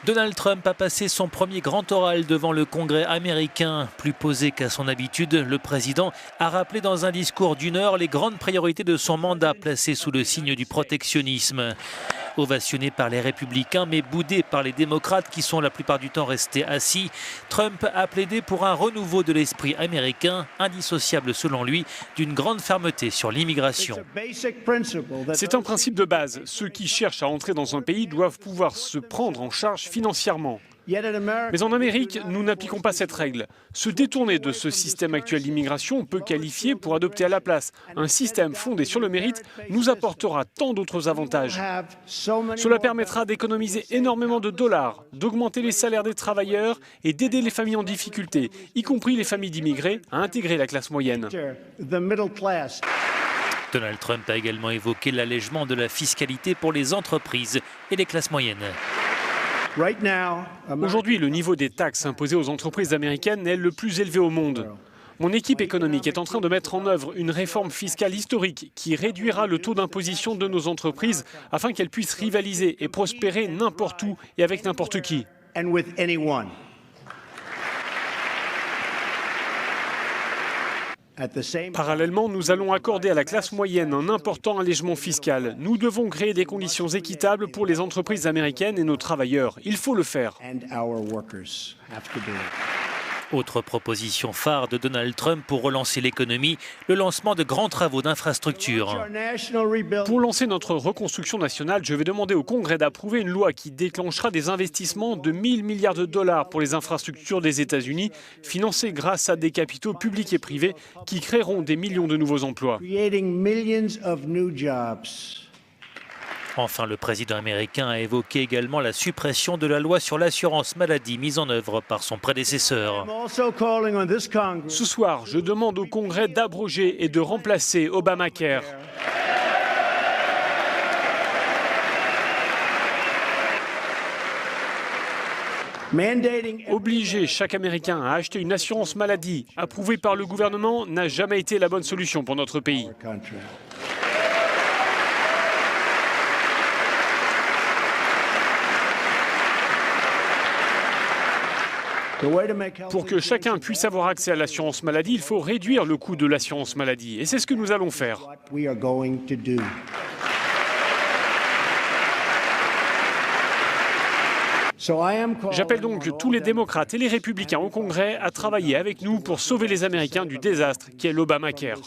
Donald Trump a passé son premier grand oral devant le Congrès américain. Plus posé qu'à son habitude, le président a rappelé dans un discours d'1 heure les grandes priorités de son mandat placé sous le signe du protectionnisme. Ovationné par les républicains mais boudé par les démocrates qui sont la plupart du temps restés assis, Trump a plaidé pour un renouveau de l'esprit américain, indissociable selon lui d'une grande fermeté sur l'immigration. C'est un principe de base. Ceux qui cherchent à entrer dans un pays doivent pouvoir se prendre en charge financièrement. Mais en Amérique, nous n'appliquons pas cette règle. Se détourner de ce système actuel d'immigration peut qualifier pour adopter à la place un système fondé sur le mérite nous apportera tant d'autres avantages. Cela permettra d'économiser énormément de dollars, d'augmenter les salaires des travailleurs et d'aider les familles en difficulté, y compris les familles d'immigrés, à intégrer la classe moyenne. Donald Trump a également évoqué l'allègement de la fiscalité pour les entreprises et les classes moyennes. Aujourd'hui, le niveau des taxes imposées aux entreprises américaines est le plus élevé au monde. Mon équipe économique est en train de mettre en œuvre une réforme fiscale historique qui réduira le taux d'imposition de nos entreprises afin qu'elles puissent rivaliser et prospérer n'importe où et avec n'importe qui. Parallèlement, nous allons accorder à la classe moyenne un important allègement fiscal. Nous devons créer des conditions équitables pour les entreprises américaines et nos travailleurs. Il faut le faire. Autre proposition phare de Donald Trump pour relancer l'économie, le lancement de grands travaux d'infrastructure. Pour lancer notre reconstruction nationale, je vais demander au Congrès d'approuver une loi qui déclenchera des investissements de 1 000 milliards de dollars pour les infrastructures des États-Unis, financés grâce à des capitaux publics et privés qui créeront des millions de nouveaux emplois. Enfin, le président américain a évoqué également la suppression de la loi sur l'assurance maladie mise en œuvre par son prédécesseur. Ce soir, je demande au Congrès d'abroger et de remplacer Obamacare. Obliger chaque Américain à acheter une assurance maladie approuvée par le gouvernement n'a jamais été la bonne solution pour notre pays. Pour que chacun puisse avoir accès à l'assurance maladie, il faut réduire le coût de l'assurance maladie. Et c'est ce que nous allons faire. J'appelle donc tous les démocrates et les républicains au Congrès à travailler avec nous pour sauver les Américains du désastre qu'est l'Obamacare.